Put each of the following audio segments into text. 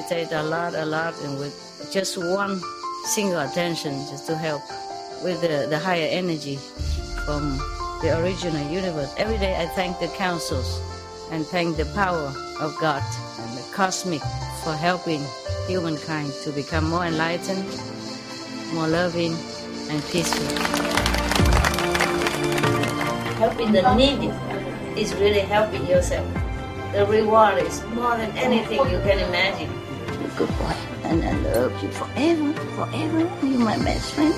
meditate a lot, and with just one single attention, just to help with the higher energy from the original universe. Every day I thank the councils and thank the power of God and the cosmic for helping humankind to become more enlightened, more loving, and peaceful. Helping the needy is really helping yourself. The reward is more than anything you can imagine. You're a good boy, and I love you forever, forever. You're my best friend.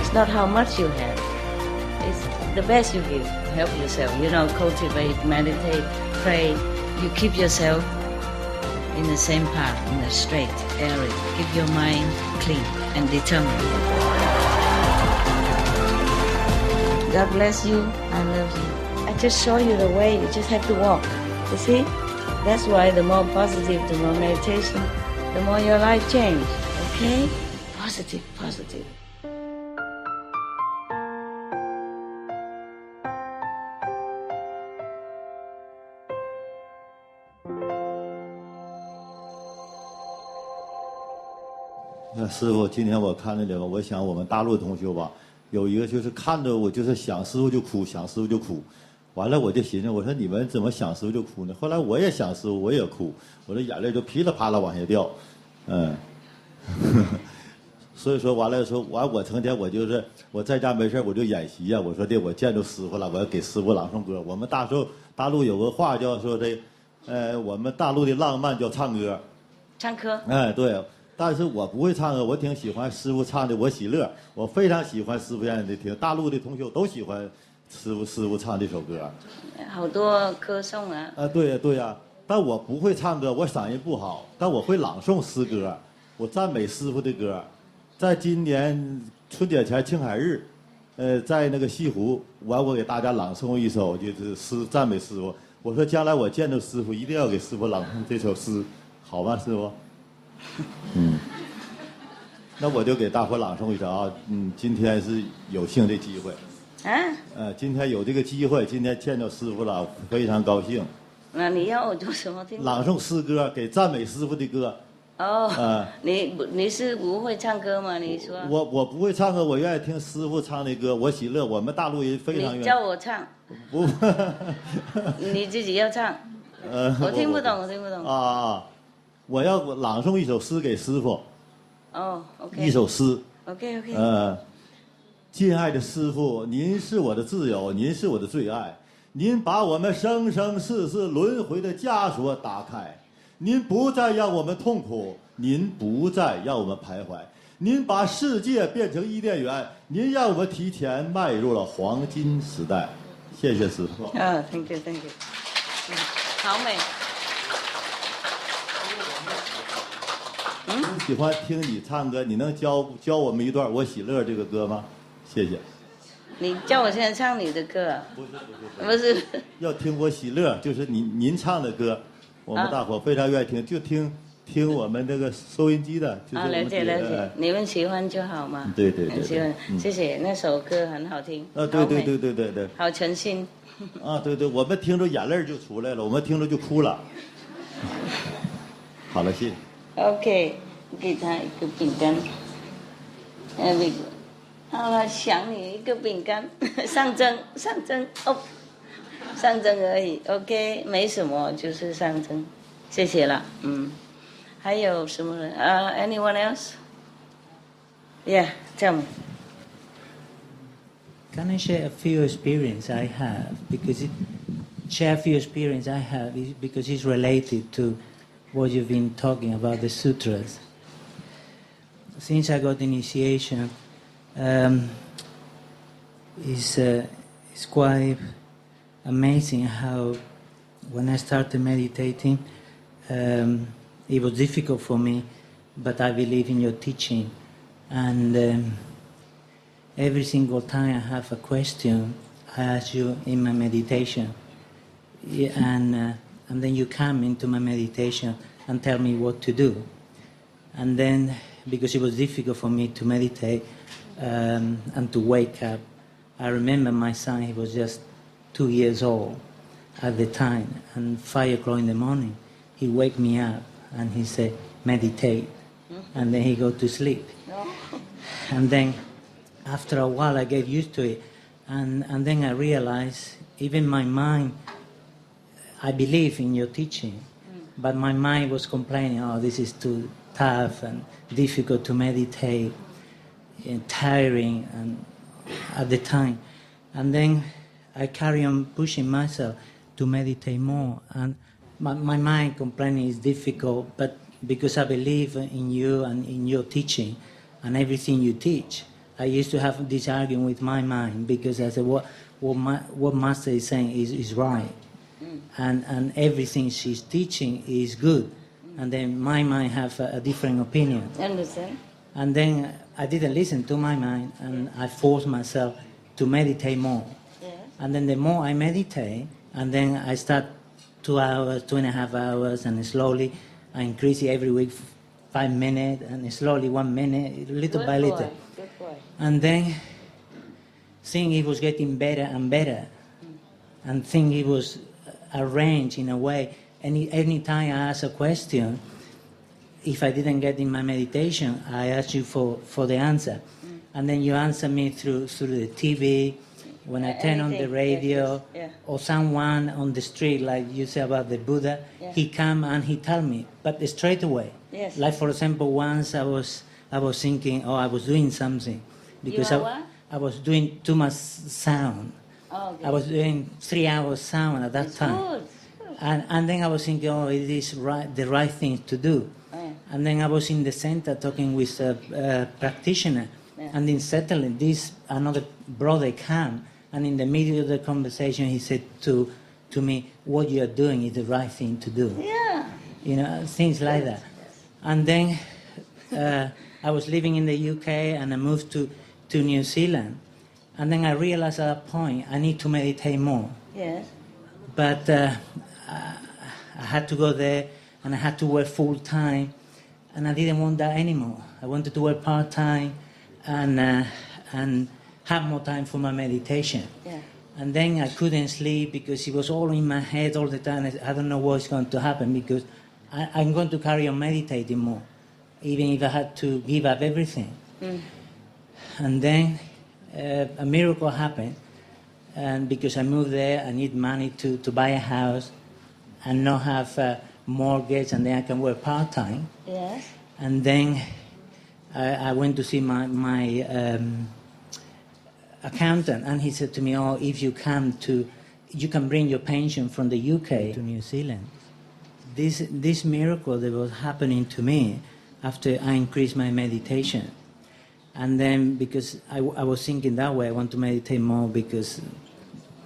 It's not how much you have. It's the best you give. Help yourself. Cultivate, meditate, pray. You keep yourself in the same path, in a straight area. Keep your mind clean and determined. God bless you. I love you. I just show you the way. You just have to walk. You see? That's why the more positive, the more meditation, the more your life change. Okay? Positive, positive.师傅，今天我看了这个，我想我们大陆的同学吧，有一个就是看着我就是想师傅就哭，想师傅就哭，完了我就寻思，我说你们怎么想师傅就哭呢？后来我也想师傅，我也哭，我的眼泪就噼里啪啦往下掉，所以说完了说我成天我在家没事我就演习呀，我说我见着师傅了，我要给师傅朗诵歌。我们大陆有个话叫说我们大陆的浪漫叫唱歌，唱歌，对。但是我不会唱歌，我挺喜欢师傅唱的，我喜乐，我非常喜欢师傅演的听。大陆的同学都喜欢师傅唱这首歌，好多歌颂啊。对呀，但我不会唱歌，我嗓音不好，但我会朗诵诗歌，我赞美师傅的歌。在今年春节前庆海日，在那个西湖，我给大家朗诵一首就是赞美师傅。我说将来我见着师傅，一定要给师傅朗诵这首诗，好吗，师傅？那我就给大伙朗诵一首啊，今天是有幸的机会，今天有这个机会，今天见到师傅了，非常高兴。那你要我做什么？听朗诵诗歌，给赞美师傅的歌。你是不会唱歌吗？你说。我不会唱歌，我愿意听师傅唱的歌，我喜乐。我们大陆人非常愿意。你叫我唱。不。你自己要唱。我听不懂，我听不懂。我要朗诵一首诗给师傅。OK。一首诗。OK。敬爱的师傅，您是我的挚友，您是我的最爱，您把我们生生世世轮回的枷锁打开，您不再让我们痛苦，您不再让我们徘徊，您把世界变成伊甸园，您让我们提前迈入了黄金时代。谢谢师傅。Thank you。好美。喜欢听你唱歌，你能教我们一段《我喜乐》这个歌吗？谢谢。你叫我现在唱你的歌？不是。要听《我喜乐》，就是您唱的歌，我们大伙非常愿意听，就听我们这个收音机的。就是了解，你们喜欢就好嘛。对。很喜欢，谢谢，那首歌很好听。对。好诚心。对，我们听着眼泪就出来了，我们听着就哭了。好了，谢谢。OK， 给他一个饼干。好了，想你一个饼干，象征哦，象征而已。OK， 没什么，就是象征。谢谢了，还有什么人？Anyone else? Yeah, tell me. Can I share a few experience I have? Because it's related to what you've been talking about, the sutras. Since I got initiation, it's quite amazing how when I started meditating, it was difficult for me, but I believe in your teaching. And every single time I have a question, I ask you in my meditation. And then you come into my meditation and tell me what to do. And then, because it was difficult for me to meditate and to wake up, I remember my son, he was just 2 years old at the time, and 5 o'clock in the morning, he wake me up and he said, meditate, and then he go to sleep. And then after a while I get used to it, and then I realized, even my mind, I believe in your teaching, but my mind was complaining, oh, this is too tough and difficult to meditate, and tiring and at the time. And then I carry on pushing myself to meditate more, and my mind complaining is difficult, but because I believe in you and in your teaching and everything you teach, I used to have this argument with my mind, because I said, what Master is saying is right, and everything she's teaching is good, and then my mind have a different opinion. Understand? And then I didn't listen to my mind, and I forced myself to meditate more. Yeah. And then the more I meditate, and then I start 2 hours, 2.5 hours, and slowly I increase it every week 5 minutes, and slowly 1 minute, little Good by boy. little. Good boy. And then seeing it was getting better and better, and think it was arranged in a way. Any time I ask a question, if I didn't get in my meditation, I ask you for the answer. And then you answer me through the TV, when I turn on the Anything. radio, Yes. or someone on the street, like you say about the Buddha, Yeah. he come and he tell me, but straight away. Yes. Like, for example, once I was thinking, I was doing something, because You are what? I was doing too much sound. Oh, okay. I was doing 3 hours sound at that It's time. good. And then I was thinking, it is the right thing to do. Oh, yeah. And then I was in the center talking with a practitioner. Yeah. And then suddenly another brother came, and in the middle of the conversation he said to me, what you are doing is the right thing to do. Yeah. You know, things like that. And then I was living in the UK, and I moved to New Zealand. And then I realized at that point I need to meditate more. Yes. But I had to go there, and I had to work full time, and I didn't want that anymore. I wanted to work part time and have more time for my meditation. Yeah. And then I couldn't sleep because it was all in my head all the time. I don't know what's going to happen, because I'm going to carry on meditating more, even if I had to give up everything. And then a miracle happened, and because I moved there, I need money to buy a house and not have a mortgage, and then I can work part-time. Yes. And then I went to see my accountant, and he said to me, if you you can bring your pension from the UK to New Zealand. This miracle that was happening to me after I increased my meditation. And then, because I was thinking that way, I want to meditate more because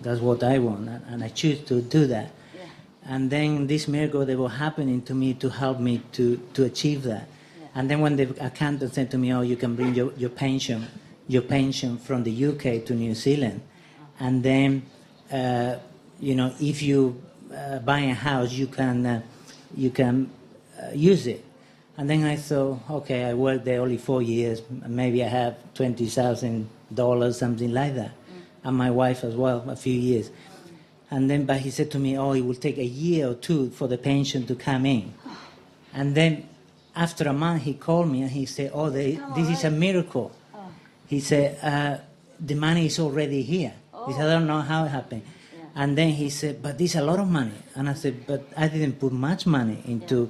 that's what I want, and I choose to do that. Yeah. And then this miracle that was happening to me to help me to achieve that. Yeah. And then when the accountant said to me, you can bring your pension from the UK to New Zealand, and then if you buy a house, you can use it. And then I thought, okay, I worked there only 4 years, maybe I have $20,000, something like that, and my wife as well, a few years. And then, but he said to me, it will take a year or two for the pension to come in. And then after a month, he called me and he said, this is a miracle. He said, the money is already here. He said, I don't know how it happened. Yeah. And then he said, but this is a lot of money. And I said, but I didn't put much money into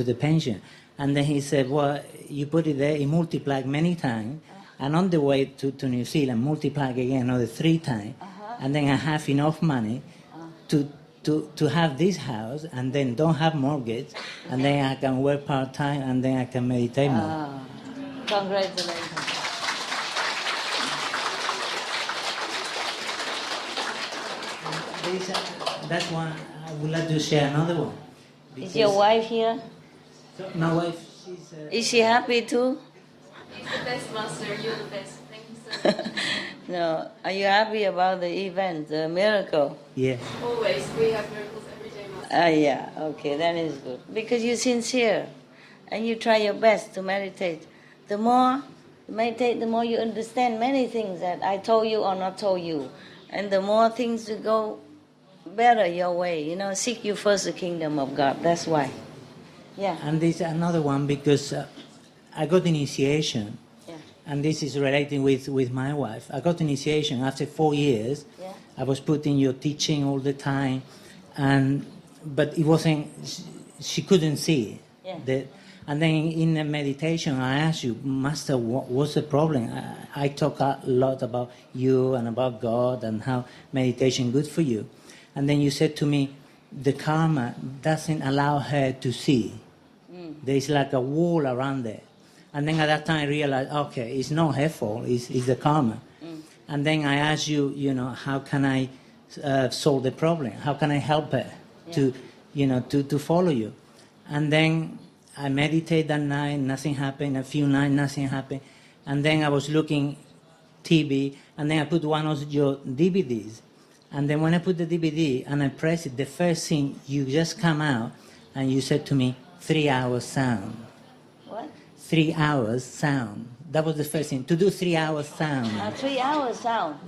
the pension. And then he said, well, you put it there, it multiplied many times. And on the way to New Zealand, multiplied again another 3 times. And then I have enough money to have this house, and then don't have mortgage, and then I can work part-time, and then I can meditate more. Congratulations. That's one. I would like to share another one. Is your wife here? My wife, she's... Is she happy too? He's the best, Master. You're the best. Thank you so much. No. Are you happy about the event, the miracle? Yeah. Always. We have miracles every day, Master. Yeah. Okay, that is good. Because you're sincere and you try your best to meditate. The more meditate, the more you understand many things that I told you or not told you. And the more things to go better your way. You know, seek you first the kingdom of God. That's why. Yeah. And there's another one because I got initiation. Yeah. And this is relating with my wife. I got initiation after 4 years. Yeah. I was putting your teaching all the time, but it wasn't. She couldn't see it. Yeah. And then in the meditation, I asked you, Master, what's the problem? I talk a lot about you and about God and how meditation good for you. And then you said to me, the karma doesn't allow her to see. There's like a wall around there. And then at that time I realized, okay, it's not her fault, it's the karma. And then I asked you, you know, how can I solve the problem? How can I help her to, you know, to follow you? And then I meditate that night, nothing happened. A few nights, nothing happened. And then I was looking TV, and then I put one of your DVDs. And then when I put the DVD and I press it, the first thing, you just come out and you said to me, 3 hours sound. What? 3 hours sound. That was the first thing, to do 3 hours sound. 3 hours sound.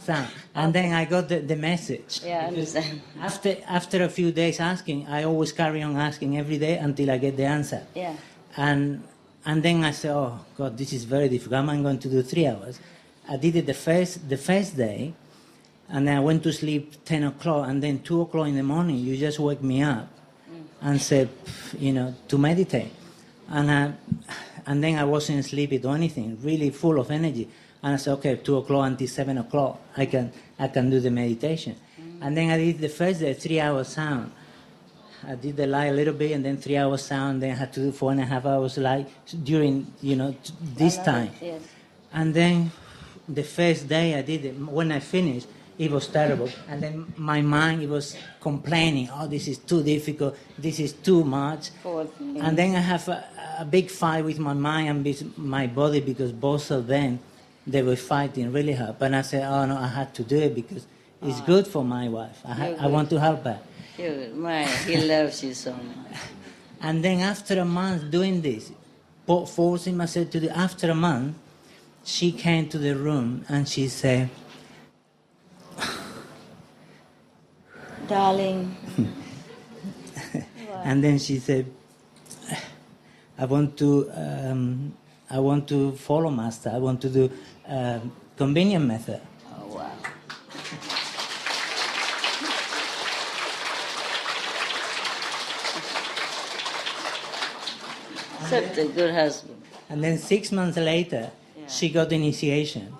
And then I got the message. Yeah, I understand. After a few days asking, I always carry on asking every day until I get the answer. Yeah. And then I said, oh, God, this is very difficult. I'm going to do 3 hours. I did it the first day, and then I went to sleep 10 o'clock, and then 2 o'clock in the morning, you just wake me up and said, you know, to meditate. And then I wasn't sleepy or anything, really full of energy. And I said, okay, 2 o'clock until 7 o'clock, I can do the meditation. And then I did the first day, 3 hours sound. I did the light a little bit, and then 3 hours sound. Then I had to do 4.5 hours light during, you know, this time. Yes. And then the first day I did it, when I finished, it was terrible. And then my mind, it was complaining, oh, this is too difficult, this is too much. And then I have a big fight with my mind and with my body, because both of them, they were fighting really hard. But I said, oh no, I had to do it because it's good for my wife. I want to help her. He loves you so much. And then after a month doing this, forcing myself to do, after a month, she came to the room and she said, Darling. And then she said, I want to follow Master. I want to do convenient method. Oh, wow. Such a good husband. And then 6 months later, she got initiation.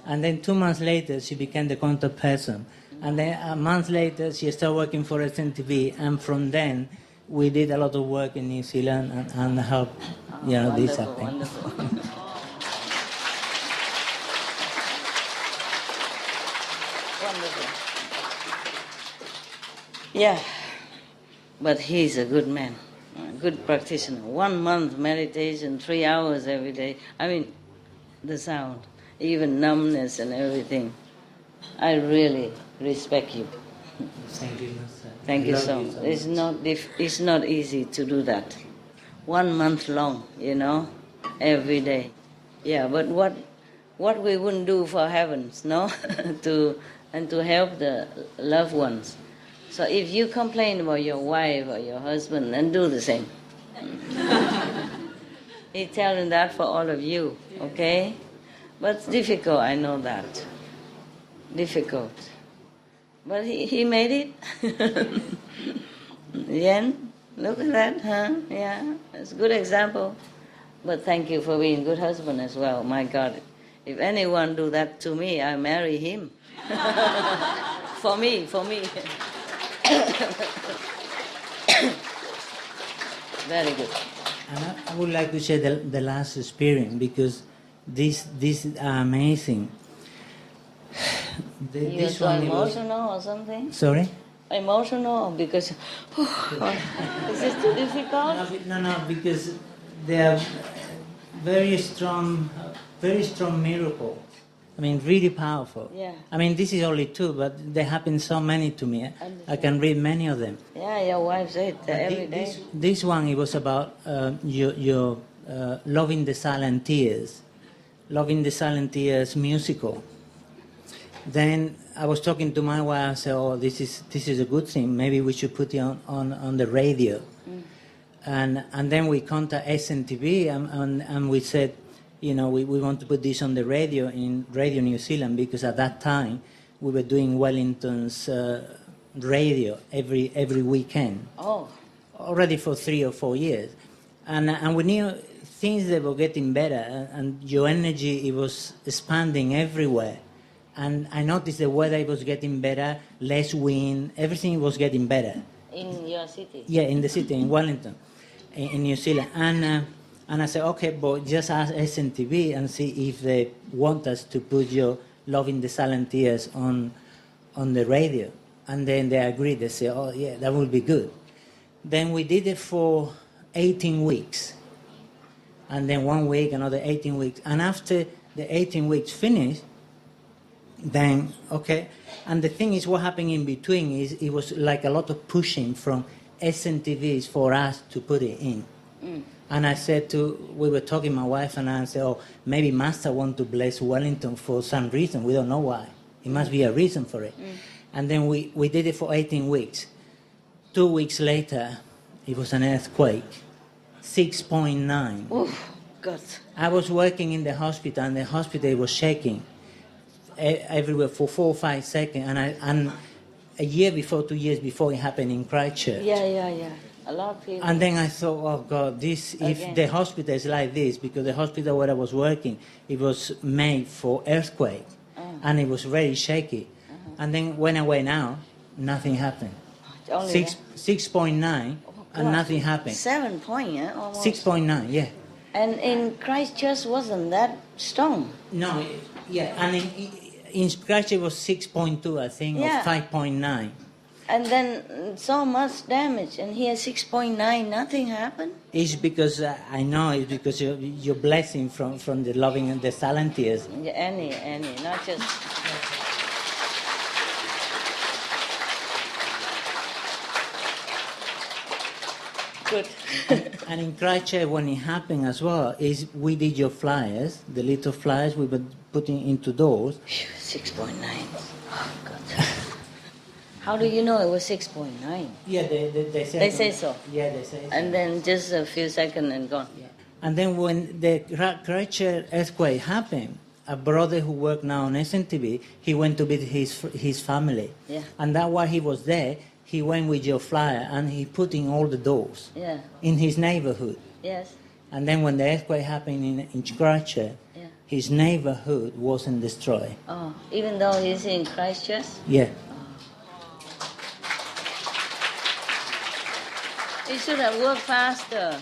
And then 2 months later, she became the contact person. And then a month later, she started working for SNTV. And from then, we did a lot of work in New Zealand and helped, you know, this happen. Wonderful. Wonderful. Yeah, but he's a good man, a good practitioner. 1 month meditation, 3 hours every day. I mean, the sound, even numbness and everything. I really respect you. Thank you, Master. Thank you so much. It's not easy to do that. 1 month long, you know, every day. Yeah, but what we wouldn't do for heavens, no? to help the loved ones. So if you complain about your wife or your husband, then do the same. He's telling that for all of you, okay? But it's difficult, I know that. Difficult. But he made it. Yen, look at that, huh? Yeah, it's a good example. But thank you for being a good husband as well. My God, if anyone do that to me, I marry him. For me. Very good. And I would like to share the last experience, because this is amazing. You're so emotional or something? Sorry? Emotional because is this too difficult? No, because they are very strong miracles. I mean, really powerful. Yeah. I mean, this is only 2, but there happen so many to me. I can read many of them. Yeah, your wife said every day. This one, it was about your loving the silent tears. Love in the Silent Years musical. Then I was talking to my wife. I said, "Oh, this is a good thing. Maybe we should put it on the radio." And then we contact SNTV and we said, we want to put this on the radio in Radio New Zealand, because at that time we were doing Wellington's radio every weekend. Oh. Already for 3 or 4 years, and we knew things that were getting better, and your energy, it was expanding everywhere. And I noticed the weather was getting better, less wind, everything was getting better. In your city? Yeah, in the city, in Wellington, in New Zealand. And I said, okay, but just ask SNTV and see if they want us to put your Love in the Silent Years on the radio. And then they agreed. They said, oh, yeah, that would be good. Then we did it for 18 weeks. And then 1 week, another 18 weeks. And after the 18 weeks finished, then, okay. And the thing is, what happened in between is it was like a lot of pushing from SNTVs for us to put it in. And I said we were talking, my wife and I said, oh, maybe Master want to bless Wellington for some reason. We don't know why. It must be a reason for it. And then we did it for 18 weeks. 2 weeks later, it was an earthquake, 6.9. Oh, God. I was working in the hospital, and the hospital was shaking everywhere for 4 or 5 seconds. And a year before, 2 years before, it happened in Christchurch. Yeah. A lot of people. And then I thought, oh God, if the hospital is like this, because the hospital where I was working, it was made for earthquake, and it was very shaky. And then when I went out, nothing happened. 6.9, and nothing happened. 7 point, yeah? Almost. 6.9, yeah. And in Christchurch wasn't that strong? No, yeah, and in Christchurch it was 6.2, I think, Yeah. or 5.9. And then so much damage, and here 6.9, nothing happened? It's because, I know, it's because your blessing from the loving and the silent years. Yeah, any, not just... Good. And in Christchurch, when it happened as well, is we did your flyers, the little flyers we were putting into doors. 6.9. Oh, God. How do you know it was 6.9? Yeah, they say. They say so. Yeah, they say so. And then just a few seconds and gone. Yeah. And then when the Christchurch earthquake happened, a brother who worked now on SNTV, he went to visit his family. Yeah. And that while he was there, he went with your flyer and he put in all the doors. Yeah. In his neighborhood. Yes. And then when the earthquake happened in Christchurch, Yeah. his neighborhood wasn't destroyed. Oh, even though he's in Christchurch? Yeah. You should have worked faster.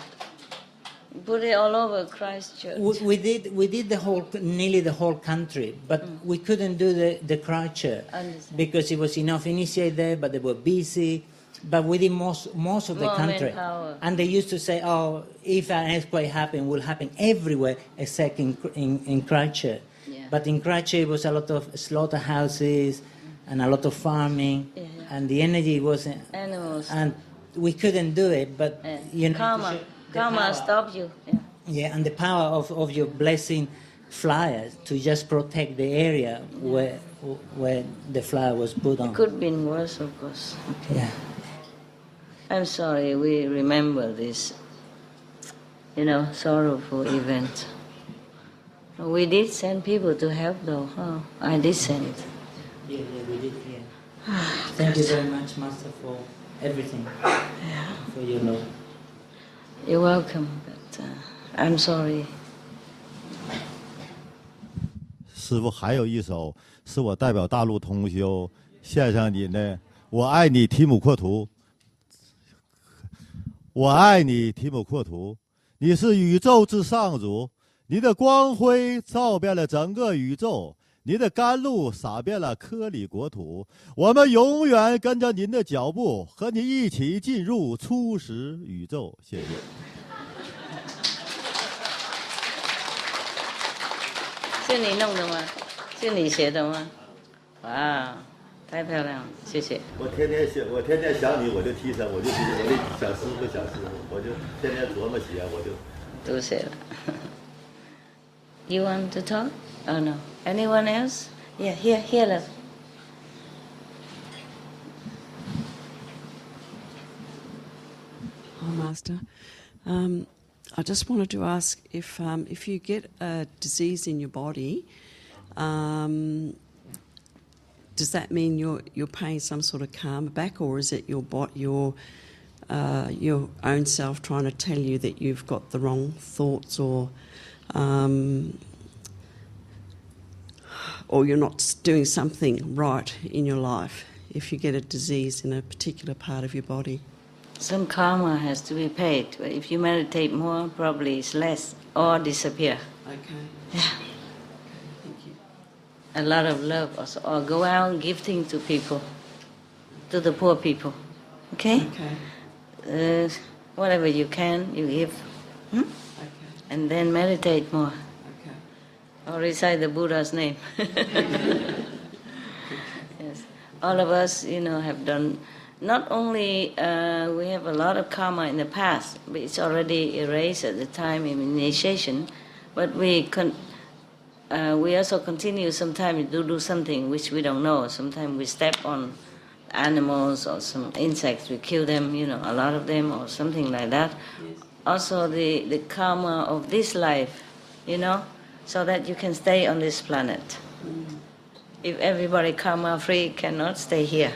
Put it all over Christchurch. We did nearly the whole country, but we couldn't do the Christchurch Understand. because it was enough initiate there, but they were busy. But we did most of the More country. manpower. And they used to say, oh, if an earthquake happened, it will happen everywhere except in Christchurch. Yeah. But in Christchurch, it was a lot of slaughterhouses and a lot of farming, Yeah. and the energy wasn't. Animals. And we couldn't do it, but Yeah. you know, Karma. the Karma power. stopped you. Yeah. Yeah, and the power of your blessing flyers to just protect the area where the flyer was put on. Could have been worse, of course. Yeah. I'm sorry, we remember this, sorrowful event. We did send people to help, though. Oh, I did send. Yeah, we did, yeah. Thank you very much, Master, for everything, for your love. You're welcome, but I'm sorry. 师父还有一首是我代表大陆同修献上你的，我爱你提姆阔图。我爱你提姆阔图，你是宇宙之上主，你的光辉照遍了整个宇宙，您的甘露洒遍了科里国土，我们永远跟着您的脚步，和你一起进入初始宇宙。谢谢。是你弄的吗？是你写的吗？哇，太漂亮了，谢谢。我天天想你，我就提神，我就想师傅，我就天天琢磨写，我就都写了。You want to talk? Oh no. Anyone else? Yeah, here, love. Hi, Master. I just wanted to ask if you get a disease in your body, does that mean you're paying some sort of karma back, or is it your own self trying to tell you that you've got the wrong thoughts, or you're not doing something right in your life if you get a disease in a particular part of your body? Some karma has to be paid. If you meditate more, probably it's less or disappear. Okay. Yeah. Thank you. A lot of love also. Or go out gifting to people, to the poor people. Okay? Okay. Whatever you can, you give. Okay. And then meditate more. Okay. Or recite the Buddha's name. Yes. All of us, have done. Not only we have a lot of karma in the past, but it's already erased at the time of initiation, but we also continue sometimes to do something which we don't know. Sometimes we step on animals or some insects, we kill them, a lot of them, or something like that. Yes. Also the karma of this life, so that you can stay on this planet. If everybody karma-free, cannot stay here.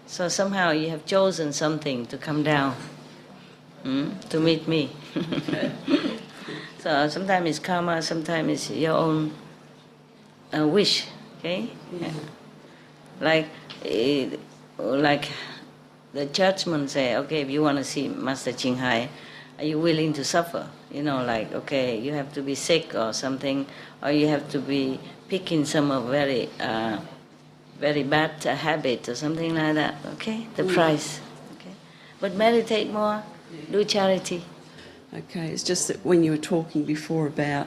So somehow you have chosen something to come down, to meet me. So sometimes it's karma, sometimes it's your own wish, okay? Yeah. Like the churchmen say, okay, if you want to see Master Ching Hai, are you willing to suffer? Okay, you have to be sick or something, or you have to be picking some of very bad habit or something like that, okay? The price, okay? But meditate more, do charity. Okay, it's just that when you were talking before about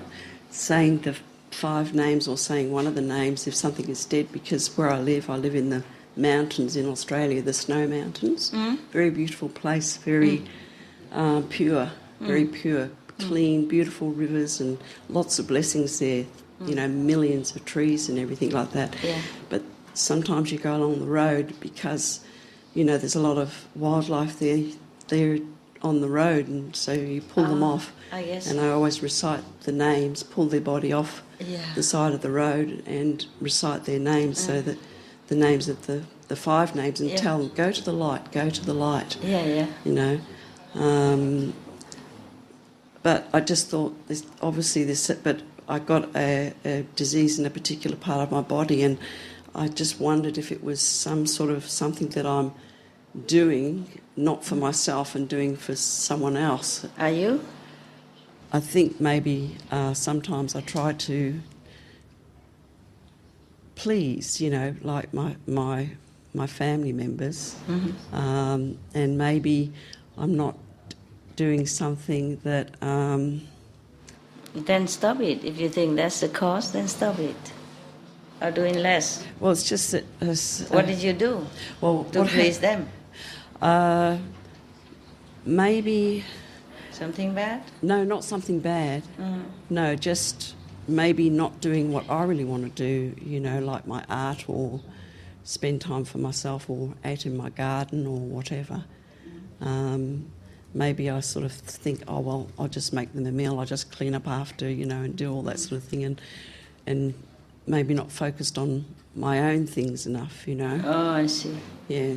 saying the 5 names or saying one of the names if something is dead, because where I live in the mountains in Australia, the snow mountains, very beautiful place, very pure, very pure, clean, beautiful rivers and lots of blessings there, millions of trees and everything like that. Yeah. But sometimes you go along the road because, there's a lot of wildlife there. They're on the road, and so you pull them off. Yes. And I always recite the names, pull their body off the side of the road and recite their names, so that the names of the 5 names, and tell them, go to the light, go to the light. Yeah. But I just thought, but I got a disease in a particular part of my body, and I just wondered if it was something that I'm doing, not for myself, and doing for someone else. Are you? I think maybe sometimes I try to please, like my family members, and maybe I'm not doing something that... Then stop it. If you think that's the cause, then stop it. Or doing less. Well, it's just that... what did you do to please them? Maybe... Something bad? No, not something bad. No, just maybe not doing what I really want to do, like my art, or spend time for myself, or out in my garden, or whatever. Maybe I sort of think, oh, well, I'll just make them a meal, I'll just clean up after, and do all that sort of thing, and maybe not focused on my own things enough, Oh, I see. Yeah.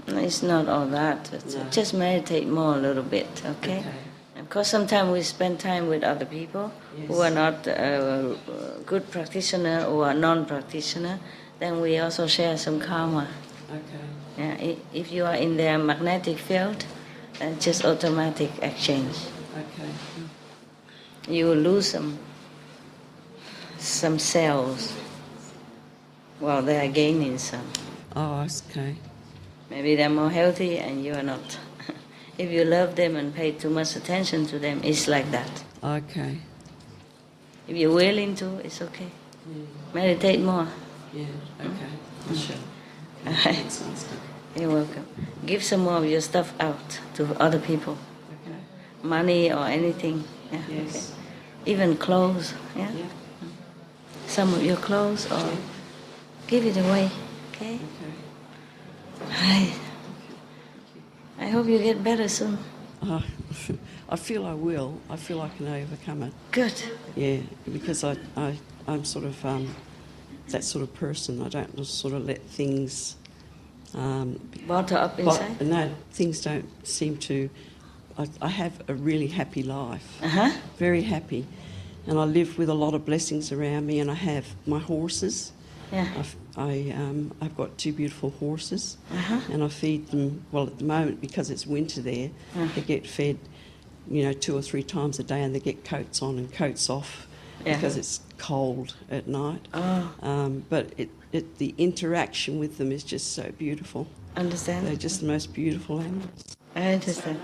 It's not all that. Just meditate more a little bit, okay? Of course, sometimes we spend time with other people who are not good practitioner or non-practitioner. Then we also share some karma. Okay. Yeah, if you are in their magnetic field, just automatic exchange. Okay. You will lose some cells while they are gaining some. Oh, okay. Maybe they're more healthy and you are not. If you love them and pay too much attention to them, it's like that. Okay. If you're willing to, it's okay. Meditate more. Yeah, okay. Sure. Thanks, You're welcome. Give some more of your stuff out to other people. Okay. money or anything. Yeah. Yes. Okay. Even clothes. Yeah. Yeah. Some of your clothes, or give it away. Okay. Okay. I hope you get better soon. I feel I will. I feel I can overcome it. Good. Yeah, because I'm sort of that sort of person. I don't just sort of let things Bottle up inside. no, things don't seem to. I have a really happy life, very happy, and I live with a lot of blessings around me. And I have my horses. Yeah. I've got 2 beautiful horses, and I feed them. Well, at the moment, because it's winter there, they get fed, 2 or 3 times a day, and they get coats on and coats off because it's cold at night. But the interaction with them is just so beautiful. Understand? They're just the most beautiful animals. I understand.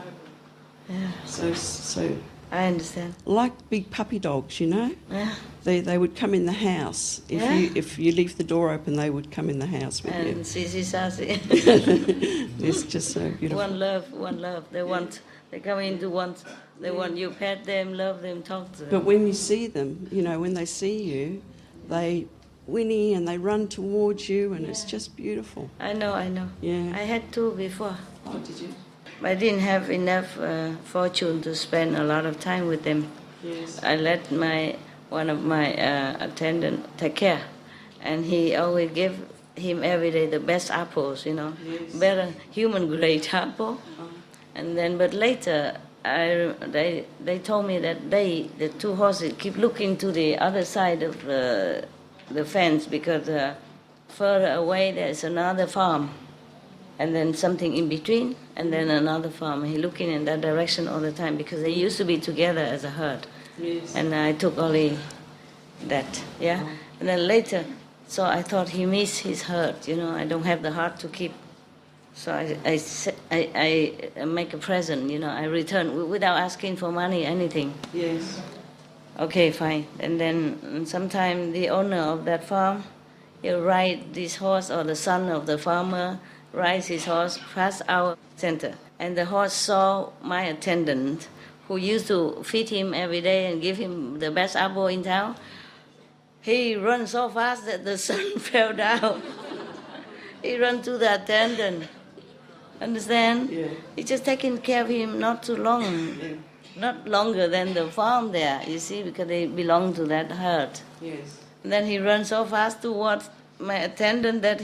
Yeah. So I understand. like big puppy dogs, Yeah. They would come in the house. If you leave the door open, they would come in the house with you. And sissy sassy. It's just so beautiful. One love. They come in to want. They want you pet them, love them, talk to them. But when you see them, when they see you, they whinny and they run towards you, and it's just beautiful. I know. Yeah. I had 2 before. Oh, did you? I didn't have enough fortune to spend a lot of time with them. Yes. I let one of my attendant take care, and he always give him every day the best apples, Yes. better human grade apple. And then, but later, they told me that the 2 horses keep looking to the other side of the fence, because further away there's another farm, and then something in between, and then another farm. He looking in that direction all the time, because they used to be together as a herd. Yes. And I took only that, yeah. And then later, so I thought he missed his herd. I don't have the heart to keep. So I make a present. I return without asking for money, anything. Yes. Okay, fine. And then sometime the owner of that farm, he'll ride this horse, or the son of the farmer rides his horse past our center. And the horse saw my attendant, who used to feed him every day and give him the best apple in town. He ran so fast that the son fell down. He ran to the attendant. Understand? Yeah. He just taking care of him not too long. Yeah. Not longer than the farm there, you see, because they belong to that herd. Yes. And then he ran so fast towards my attendant that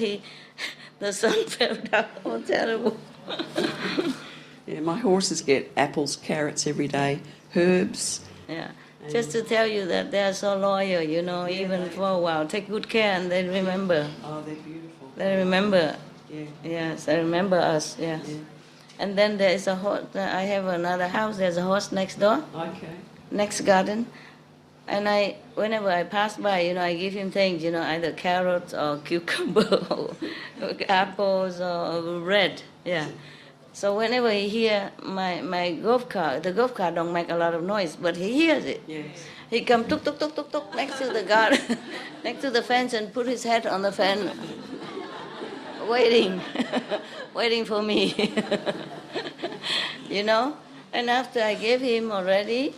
the son fell down. Oh, terrible. Yeah, my horses get apples, carrots every day, herbs. Yeah. Just to tell you that they are so loyal, even for a while. Take good care, and they remember. Oh, they're beautiful. They remember. Yeah. Yes, they remember us, yes. Yeah. And then there is a horse. I have another house. There's a horse next door, Okay. next garden. And whenever I pass by, I give him things, either carrots or cucumber or apples or bread. Yeah. So whenever he hear my golf cart, the golf cart don't make a lot of noise, but he hears it. Yes. He come tuk tuk tuk tuk tuk next to the garden, next to the fence, and put his head on the fence, waiting for me. And after I gave him already,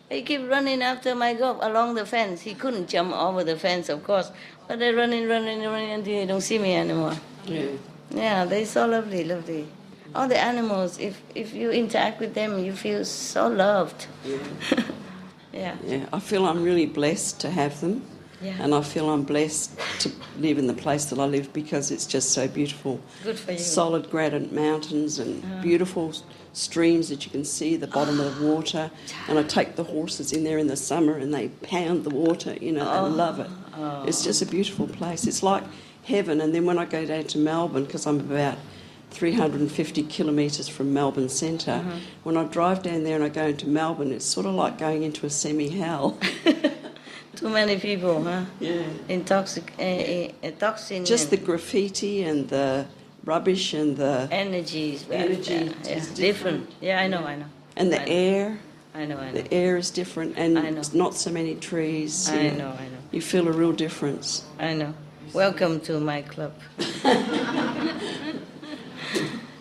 he keep running after my golf along the fence. He couldn't jump over the fence, of course, but they're running until they don't see me anymore. Yeah. Yeah, they're so lovely. All the animals, if you interact with them, you feel so loved. Yeah. Yeah. Yeah. I feel I'm really blessed to have them. Yeah. And I feel I'm blessed to live in the place that I live, because it's just so beautiful. Good for you. Solid granite mountains and beautiful streams that you can see the bottom of the water. And I take the horses in there in the summer and they pound the water, they love it. It's just a beautiful place. It's like heaven. And then when I go down to Melbourne, because I'm about 350 kilometres from Melbourne Centre, when I drive down there and I go into Melbourne, it's sort of like going into a semi-hell. Too many people, huh? Yeah. Toxin. Just the graffiti and the rubbish and the energy is is different. Yeah, I know. And the air. I know. The air is different, and I know. not so many trees. I know. You feel a real difference. I know. Welcome to my club.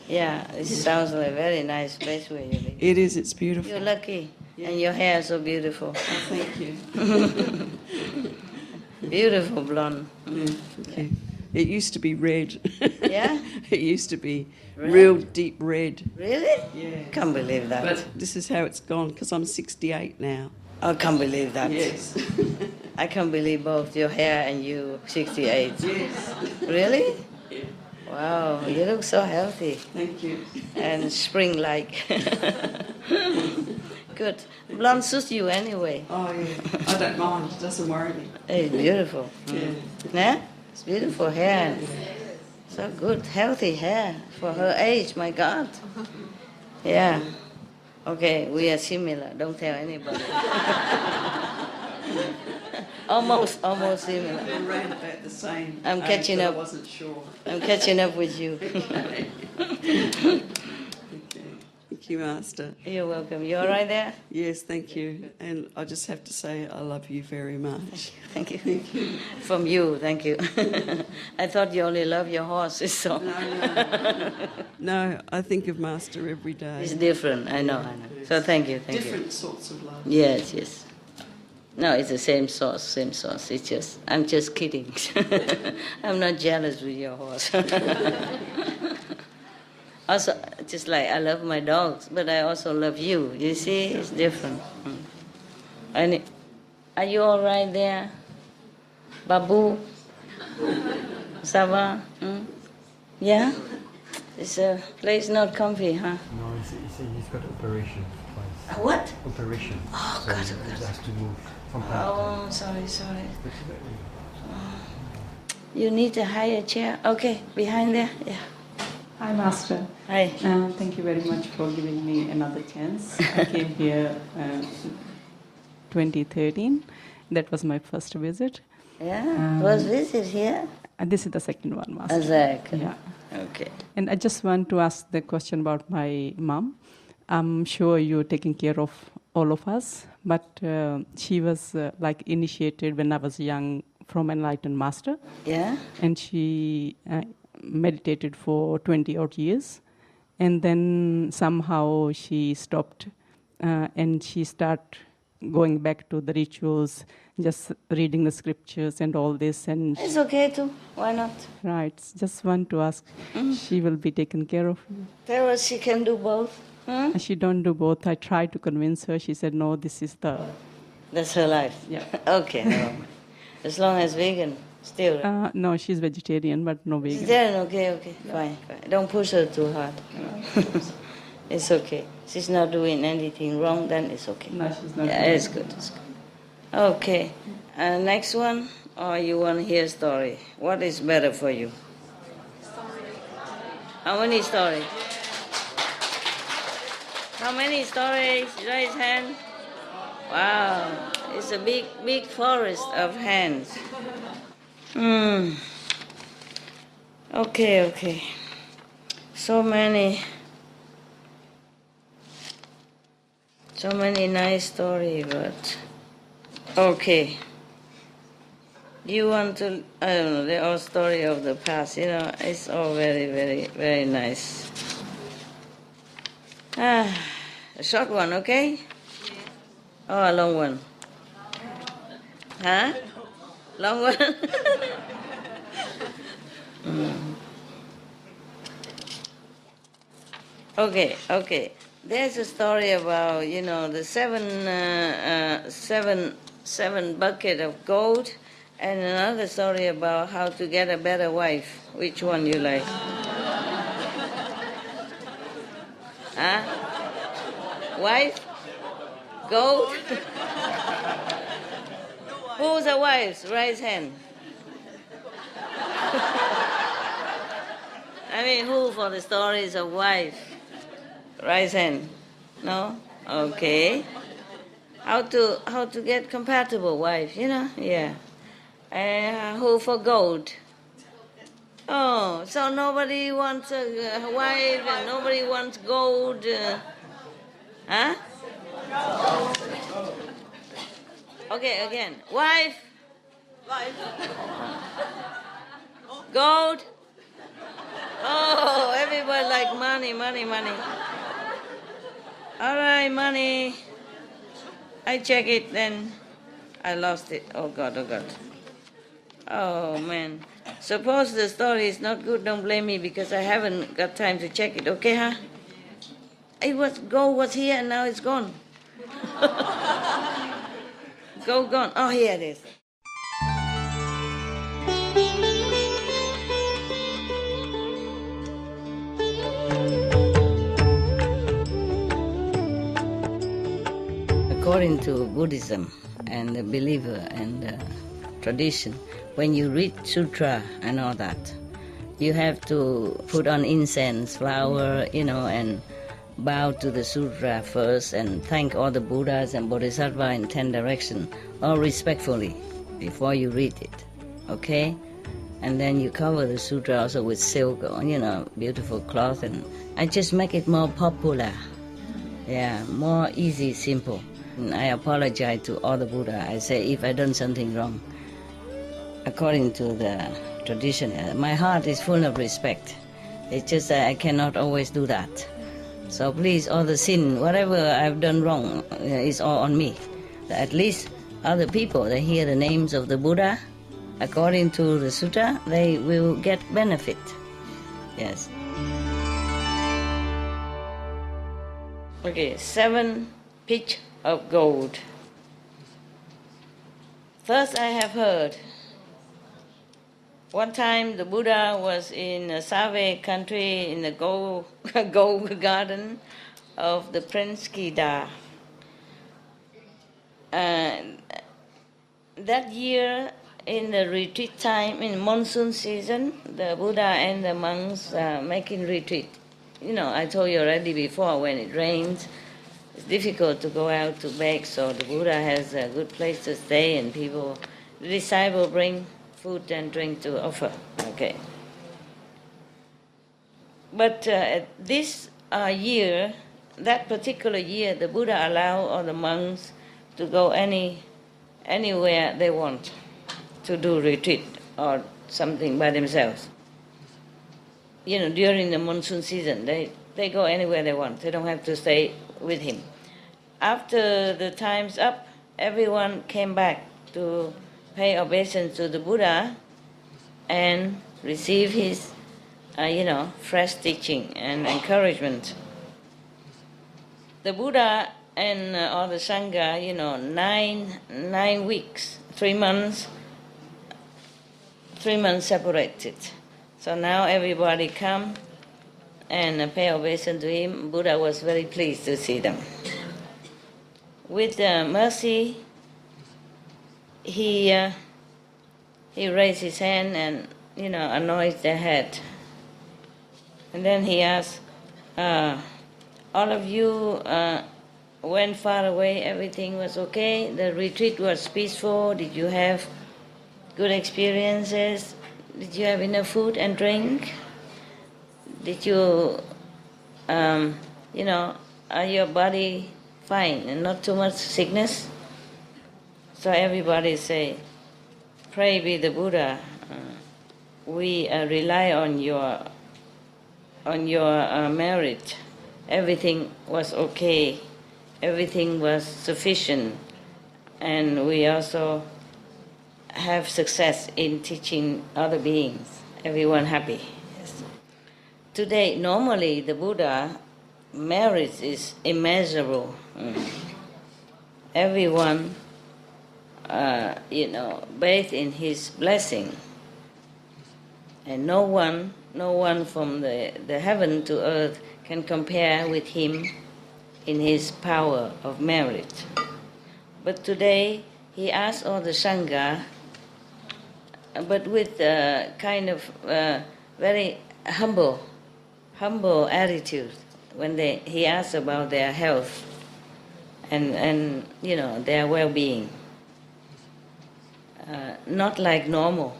Yeah, it sounds like a very nice place where you live. It is, it's beautiful. You're lucky. And your hair is so beautiful. Oh, thank you. Beautiful blonde. Yeah, thank you. It used to be red. Yeah? It used to be Red? real deep red. Really? Yeah. Can't believe that. But this is how it's gone, because I'm 68 now. I can't believe that. Yes. I can't believe both your hair and you 68. Yes. Really? Yeah. Wow, you look so healthy Thank you. and spring-like. Good. Blonde suits you anyway. Oh, yeah. I don't mind. It doesn't worry me. It's beautiful. Yeah. Yeah? It's beautiful hair. So good, healthy hair for her age, my God. Yeah. Okay, we are similar. Don't tell anybody. almost similar. We're around about the same. I'm age, catching but up. I wasn't sure. I'm catching up with you. Okay. Thank you, Master. You're welcome. You all right there? Yes, thank you. And I just have to say I love you very much. Thank you. From you, thank you. I thought you only love your horses, so. No, I think of Master every day. It's different, I know. So thank you. Different sorts of love. Yes. No, it's the same sauce. It's just, I'm just kidding. I'm not jealous with your horse. Also, just like I love my dogs, but I also love you. You see, it's different. And are you all right there? Babu? Ça va? Yeah? This place not comfy, huh? No, he's got operation twice. A what? Operation. Oh, so God. He has to move from time to Oh, time. sorry. You need a higher chair? Okay, behind there? Yeah. Hi, Master. Hi. Thank you very much for giving me another chance. I came here 2013. That was my first visit. Yeah? Was visit here? And this is the second one, Master. Exactly. Yeah. Okay. And I just want to ask the question about my mom. I'm sure you're taking care of all of us, but she was initiated when I was young from Enlightened Master. Yeah? And she meditated for 20 odd years, and then somehow she stopped and she started going back to the rituals, just reading the scriptures and all this. And It's okay too. Why not? right, just want to ask, she will be taken care of. Tell her she can do both. And she don't do both. I tried to convince her. She said, no, this is the... That's her life. Yeah. Okay. Never mind. As long as vegan, still. No, she's vegetarian, but no vegan. Vegetarian, okay. Fine. Don't push her too hard. It's okay. She's not doing anything wrong, then it's okay. No, she's not. Yeah, it's good. Okay. Next one, or you want to hear a story? What is better for you? How many stories? How many stories? Raise hand. Wow, it's a big forest of hands. Okay. So many nice stories, but okay. You want to? I don't know. They're all story of the past. It's all very, very, very nice. A short one, okay? Yeah. Oh, a long one. Huh? Long one? Okay. There's a story about, the seven bucket of gold, and another story about how to get a better wife. Which one you like? Huh? Wife? Gold? Who's the wives? Raise hand. I mean, who for the stories of wife? Raise hand. No? Okay. How to get compatible wife, Yeah. Who for gold? Oh, so nobody wants a wife and nobody wants gold. Huh? Okay, again. Wife? Gold? Oh, everybody like mine. money. All right, money. I check it, then I lost it. Oh God. Oh man. Suppose the story is not good, don't blame me because I haven't got time to check it, okay, huh? Gold was here and now it's gone. Gold gone. Oh, here it is. According to Buddhism and the believer and the tradition, when you read sutra and all that, you have to put on incense, flower, and bow to the sutra first and thank all the Buddhas and Bodhisattvas in 10 directions, all respectfully, before you read it, okay? And then you cover the sutra also with silk, beautiful cloth, and I just make it more popular, more easy, simple. And I apologize to all the Buddha. I say if I done something wrong, according to the tradition, my heart is full of respect. It's just that I cannot always do that. So please, all the sin, whatever I've done wrong, is all on me. At least other people, they hear the names of the Buddha, according to the sutta, they will get benefit. Yes. Okay, 7 pitch of gold. First I have heard, one time the Buddha was in a Save country in the gold garden of the Prince Kida. That year, in the retreat time, in monsoon season, the Buddha and the monks are making retreat. I told you already before, when it rains, it's difficult to go out to beg, so the Buddha has a good place to stay, and the disciples bring food and drink to offer. Okay. But this year, that particular year, the Buddha allowed all the monks to go anywhere they want to do retreat or something by themselves. During the monsoon season, they go anywhere they want. They don't have to stay with him. After the time's up, everyone came back to pay obeisance to the Buddha and receive his, fresh teaching and encouragement. The Buddha and all the Sangha, 9 weeks, 3 months separated. So now everybody come and pay obeisance to him. Buddha was very pleased to see them. With mercy, he raised his hand and, anointed their head. And then he asked, all of you went far away, everything was okay, the retreat was peaceful, did you have good experiences? Did you have enough food and drink? Did you, are your body fine and not too much sickness? So everybody say, pray be the Buddha. We rely on your merit. Everything was okay. Everything was sufficient. And we also have success in teaching other beings. Everyone happy. Yes. Today, normally the Buddha merit is immeasurable. Everyone, bathed in his blessing. And no one from the heaven to earth can compare with him in his power of merit. But today, he asked all the Sangha, but with a kind of very humble attitude, when he asked about their health and their well-being. Not like normal,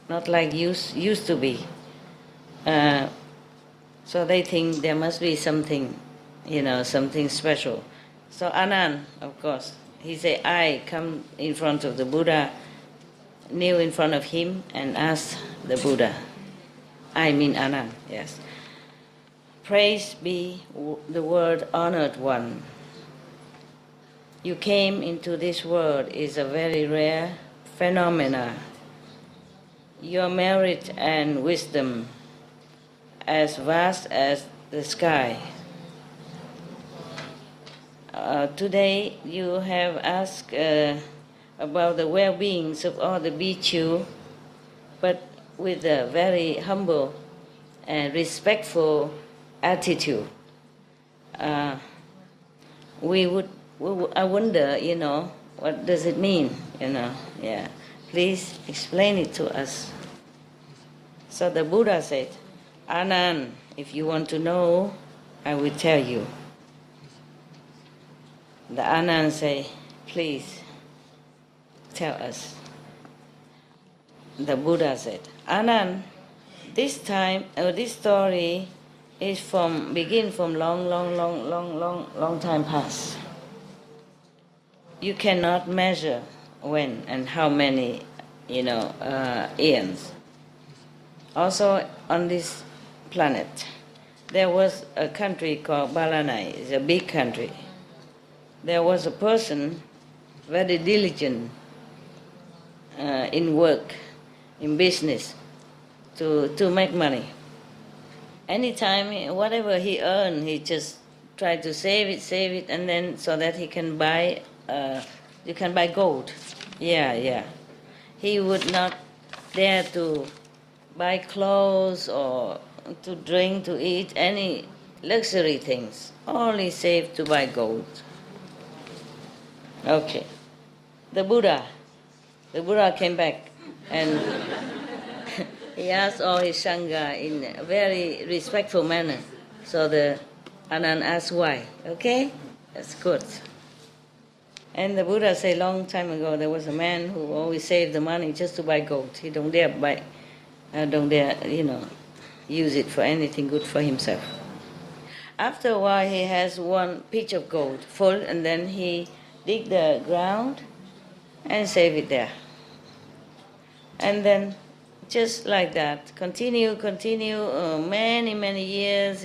not like used to be. So they think there must be something, something special. So Anand, of course, he said, I come in front of the Buddha, kneel in front of him and ask the Buddha. I mean Anand, yes. Praise be the word honored one. You came into this world is a very rare phenomena. Your merit and wisdom as vast as the sky. Today you have asked about the well-beings of all the Bhikkhu, but with a very humble and respectful attitude. I wonder, what does it mean, Yeah. Please explain it to us. So the Buddha said, Anand, if you want to know, I will tell you. The Anand say, please tell us. The Buddha said, Anand, this story is begin from long time past. You cannot measure when and how many, eons. Also on this planet, there was a country called Balanai. It's a big country. There was a person very diligent in work, in business, to make money. Anytime, whatever he earned, he just tried to save it, and then so that he can buy. You can buy gold. Yeah. He would not dare to buy clothes or to drink, to eat, any luxury things. Only save to buy gold. Okay. The Buddha came back and he asked all his Sangha in a very respectful manner. So the Anand asked why. Okay? That's good. And the Buddha said long time ago there was a man who always saved the money just to buy gold. He don't dare use it for anything good for himself. After a while he has one pitch of gold full, and then he dig the ground and save it there. And then just like that, continue, many years,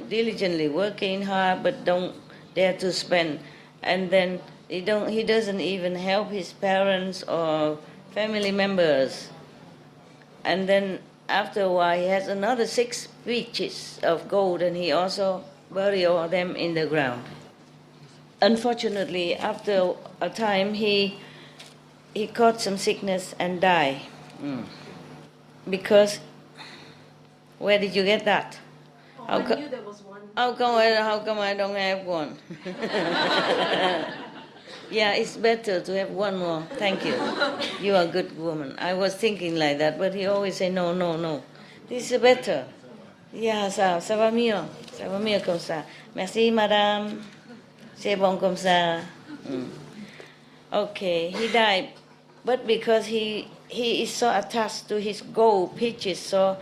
diligently working hard, but don't dare to spend. And then he doesn't even help his parents or family members. And then after a while he has another 6 pitches of gold, and he also bury all them in the ground. Unfortunately, after a time he caught some sickness and died. Because where did you get that? I knew there was one. How come I don't have one? Yeah, it's better to have one more. Thank you. You are a good woman. I was thinking like that, but he always say no. This is better. Yeah, ça va mieux comme ça. Merci, madame. C'est bon comme ça. Okay, he died, but because he is so attached to his gold pitches, so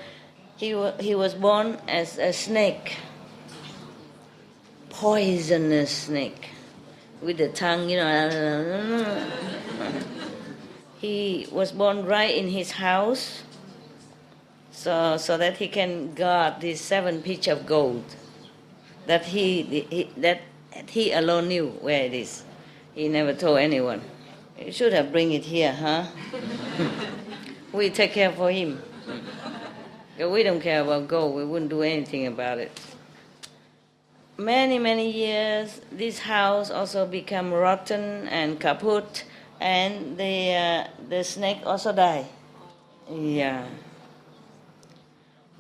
he was born as a snake, poisonous snake, with the tongue, He was born right in his house, so that he can guard these 7 pitch of gold that he alone knew where it is. He never told anyone. You should have bring it here, huh? We take care for him. If we don't care about gold, we wouldn't do anything about it. Many years, this house also become rotten and kaput, and the snake also die. Yeah.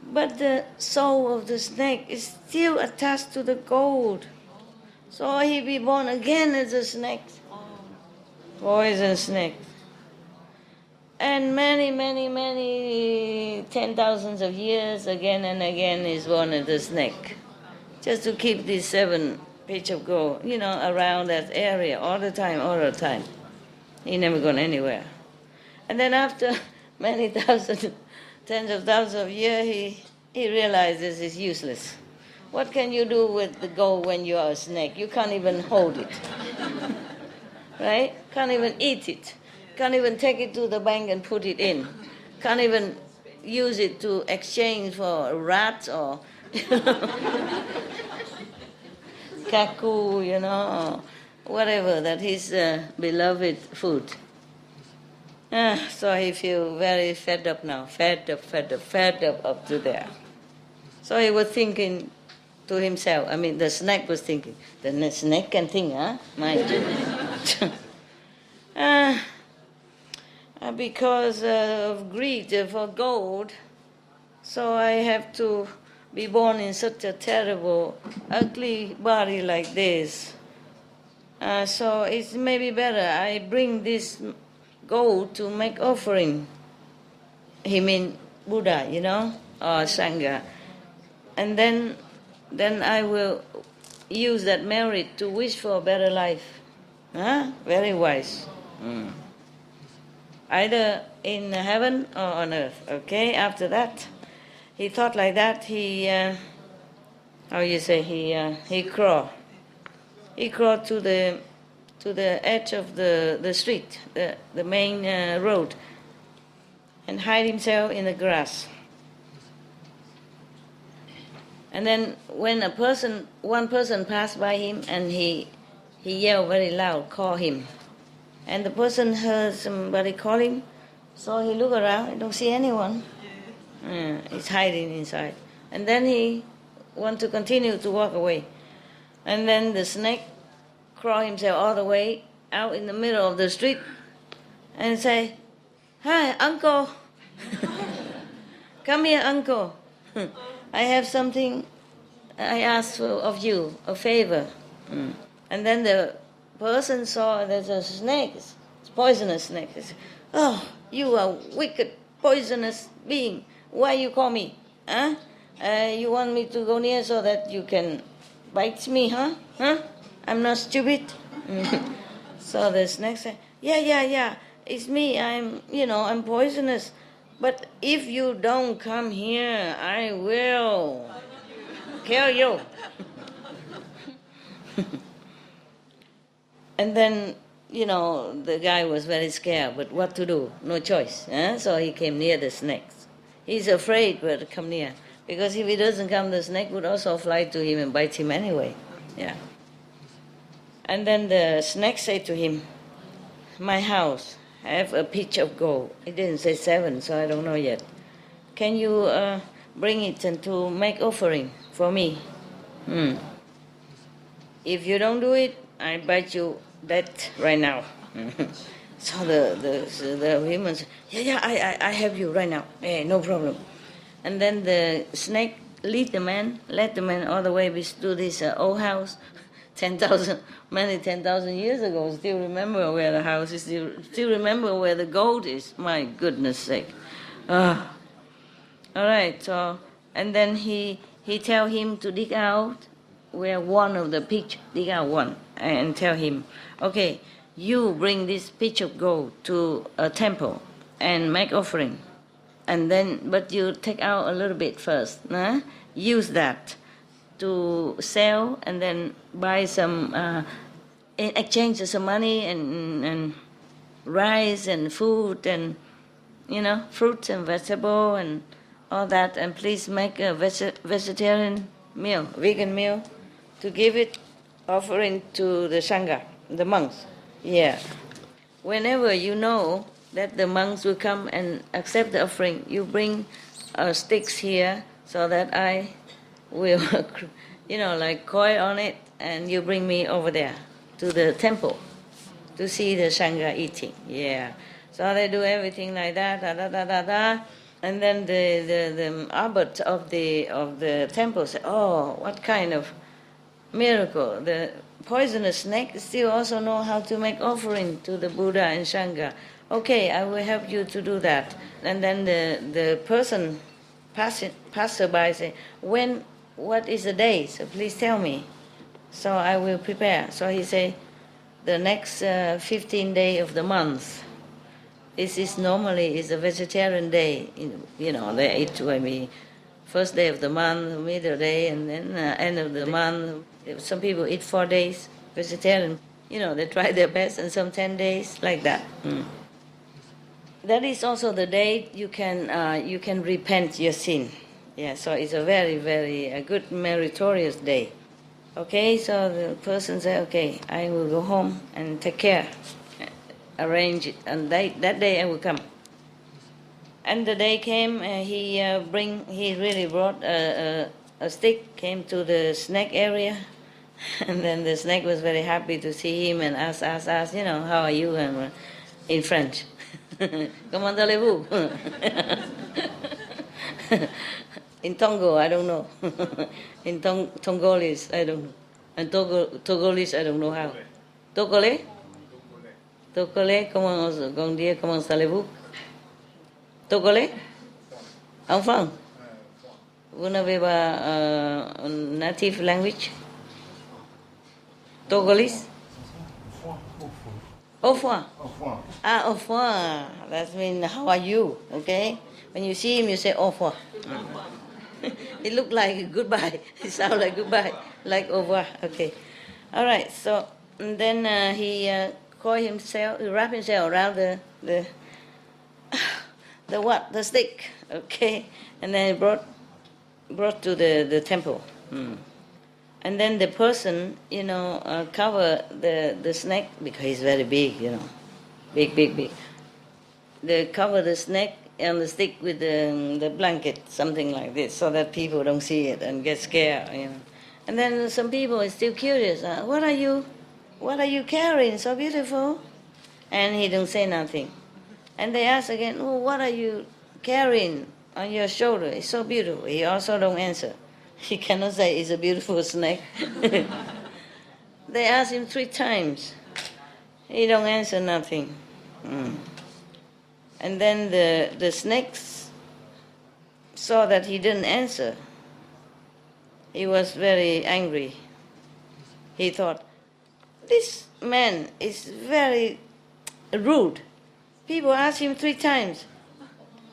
But the soul of the snake is still attached to the gold. So he be born again as a snake. Poison snake. And many 10,000s of years, again and again, is born as a snake. Just to keep these 7 pitch of gold, around that area all the time. He never gone anywhere. And then after many thousands, tens of thousands of years, he realizes it's useless. What can you do with the gold when you are a snake? You can't even hold it. Right? Can't even eat it. Can't even take it to the bank and put it in. Can't even use it to exchange for rats or kaku, or whatever, that his beloved food. So he feels very fed up now, fed up up to there. So he was thinking to himself, the snake was thinking, the snake can think, huh? My goodness. Because of greed for gold, so I have to be born in such a terrible, ugly body like this. So it's maybe better I bring this gold to make offering. He mean Buddha, or Sangha. And then I will use that merit to wish for a better life. Very wise. Either in heaven or on earth. Okay, after that, he thought like that. He crawled. He crawled to the edge of the street, the main road, and hide himself in the grass. And then when one person passed by him, and he yelled very loud, call him. And the person heard somebody call him, so he looked around, he don't see anyone. He's hiding inside. And then he want to continue to walk away. And then the snake crawled himself all the way out in the middle of the street and say, "Hi, uncle." "Come here, uncle. I have something I ask of you, a favor." And then the person saw there's a snake, it's poisonous snake. He said, "Oh, you are wicked, poisonous being. Why you call me? You want me to go near so that you can bite me, huh? I'm not stupid." So the snake said, Yeah, it's me. I'm poisonous. But if you don't come here, I will kill you. And then, the guy was very scared, but what to do? No choice. So he came near the snakes. He's afraid to come near, because if he doesn't come, the snake would also fly to him and bite him anyway. Yeah. And then the snake said to him, "My house have a pitch of gold." It didn't say 7, so I don't know yet. "Can you bring it and to make offering for me? If you don't do it, I bite you dead right now." So the woman said, "Yeah, I have you right now. Hey, no problem." And then the snake led the man all the way to this old house, 10,000 years ago. Still remember where the house is. Still remember where the gold is. My goodness sake. All right. So and then he tell him to dig out where one of the pitch, dig out one, and tell him, "Okay, you bring this pitch of gold to a temple and make offering, and then but you take out a little bit first. Use that to sell, and then buy some in exchange of some money and rice and food and fruits and vegetable and all that, and please make a vegetarian meal, vegan meal, to give it offering to the Sangha, the monks." Yeah. Whenever you know that the monks will come and accept the offering, you bring sticks here so that I will, like coil on it, and you bring me over there to the temple to see the Sangha eating. Yeah. So they do everything like that, and then the abbot of the temple said, "Oh, what kind of miracle! The poisonous snake still also know how to make offering to the Buddha and Sangha. Okay, I will help you to do that." And then the person passerby say, what is the day? So please tell me, so I will prepare. So he say, the next 15th day of the month. This is normally a vegetarian day. They eat maybe first day of the month, middle day, and then end of the month. Some people eat 4 days vegetarian. They try their best, and some 10 days like that. that is also the day you can repent your sin. Yeah, so it's a very, very good meritorious day. Okay, so the person said, okay, I will go home and take care, arrange it, and that day I will come. And the day came, he really brought a stick, came to the snake area, and then the snake was very happy to see him and asked, how are you, and in French. Comment allez-vous? In Tongo, I don't know. In Tongolese, I don't know. And Togolese, I don't know how. Togolais? Togolais, comment allez-vous? Togolais? Enfant? Vous n'avez pas un native language? Togolese? Au revoir. Ah, au revoir. That means, how are you? Okay? When you see him, you say au revoir. It looked like goodbye. It sounded like goodbye, like au revoir. Okay. All right. So and then he coiled himself, he wrapped himself around the stick. Okay. And then he brought to the temple. And then the person, cover the snake because he's very big, big. They cover the snake and the stick with the blanket, something like this, so that people don't see it and get scared. And then some people are still curious. What are you carrying? So beautiful. And he don't say nothing. And they ask again, what are you carrying on your shoulder? It's so beautiful. He also don't answer. He cannot say it's a beautiful snake. They ask him 3 times. He don't answer nothing. And then the snakes saw that he didn't answer. He was very angry. He thought, this man is very rude. People ask him 3 times,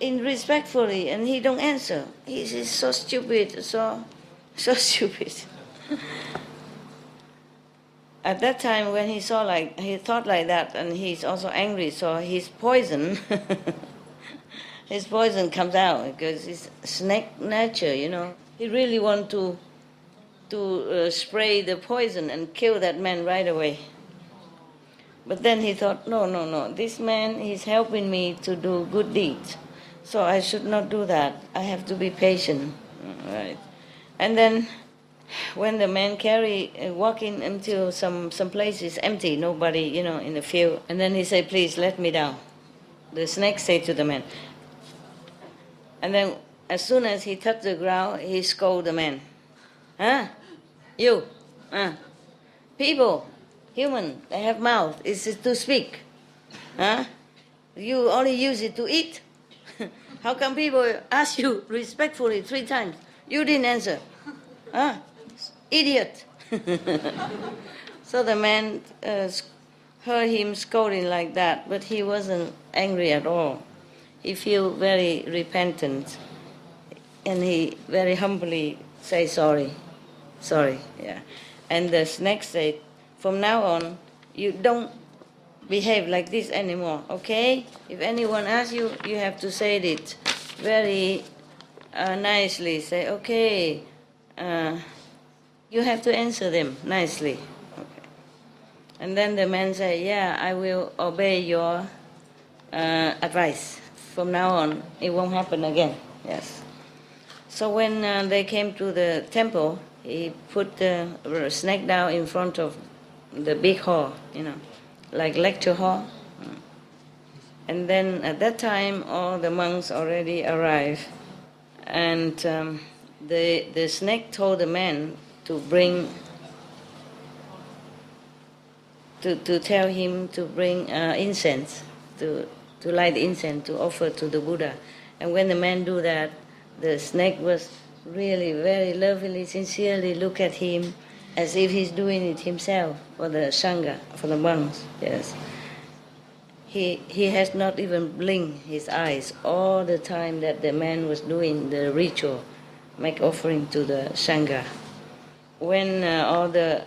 respectfully, and he don't answer. He's so stupid, so stupid. At that time, when he thought like that, and he's also angry, so his poison comes out because it's snake nature, He really want to spray the poison and kill that man right away. But then he thought, no, this man is helping me to do good deeds, so I should not do that. I have to be patient, right? And then, when the man walking until some place is empty, nobody, in the field, and then he said, please let me down. The snake said to the man. And then as soon as he touched the ground, he scolded the man. You, people, human, they have mouth, it's to speak. You only use it to eat. How come people ask you respectfully 3 times? You didn't answer. Idiot. So the man heard him scolding like that, but he wasn't angry at all. He felt very repentant, and he very humbly say sorry, yeah. And the snake said, from now on, you don't behave like this anymore, okay? If anyone asks you, you have to say it very nicely. Say, okay, you have to answer them nicely. Okay. And then the man said, yeah, I will obey your advice. From now on, it won't happen again. Yes. So when they came to the temple, he put the snake down in front of the big hall, like lecture hall. And then at that time, all the monks already arrived. And the snake told the man to tell him to bring incense, to light incense, to offer to the Buddha. And when the man do that, the snake was really very lovingly, sincerely look at him as if he's doing it himself for the Sangha, for the monks, yes. He has not even blinked his eyes all the time that the man was doing the ritual, make offering to the Sangha. When all the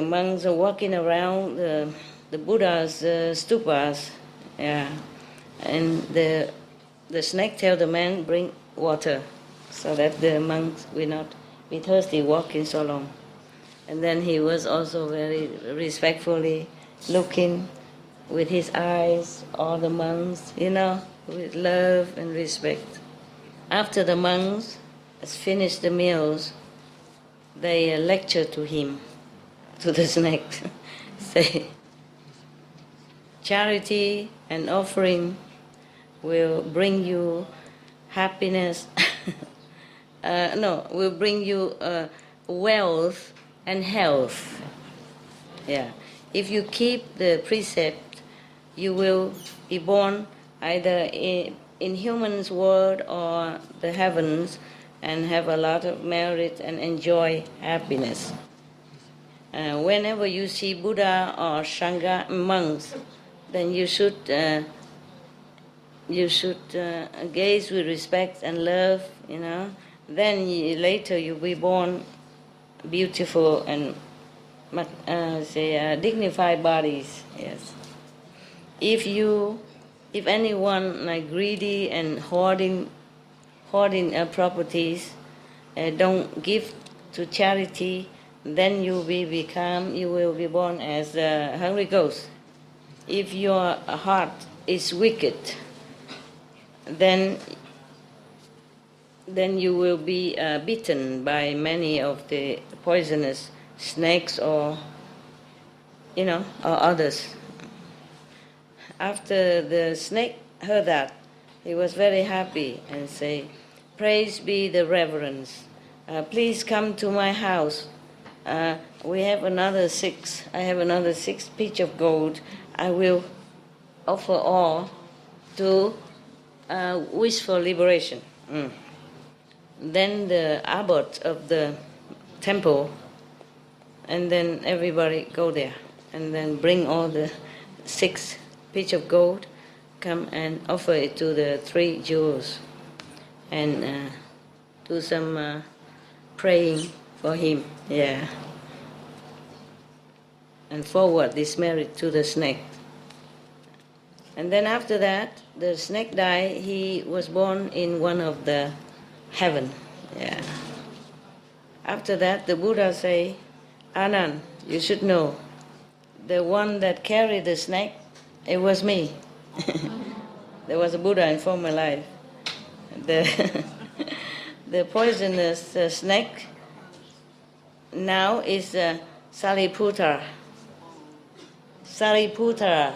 monks are walking around the Buddha's stupas, yeah, And the snake tell the man, bring water, so that the monks will not be thirsty walking so long. And then he was also very respectfully looking with his eyes, all the monks, with love and respect. After the monks finished the meals, they lecture to him, to the snake, say, charity and offering will bring you happiness, will bring you wealth and health. Yeah. If you keep the precept, you will be born either in human's world or the heavens and have a lot of merit and enjoy happiness. Whenever you see Buddha or Sangha monks, then you should gaze with respect and love, Then later you'll be born beautiful and dignified bodies. Yes. If anyone like greedy and hoarding properties, don't give to charity, then you will be born as a hungry ghost. If your heart is wicked, then you will be bitten by many of the poisonous snakes or others. After the snake heard that, he was very happy and say, "Praise be the reverence. Please come to my house. We have another 6. I have another 6 pieces of gold. I will offer all to wish for liberation." Then the abbot of the temple, and then everybody go there, and then bring all the 6 pieces of gold, come and offer it to the 3 jewels, and do some praying for him, and forward this merit to the snake. And then after that, the snake died. He was born in one of the heaven. After that, the Buddha say, "Anand, you should know, the one that carried the snake, it was me." There was a Buddha in former life. The poisonous snake now is Sariputra. Sariputra.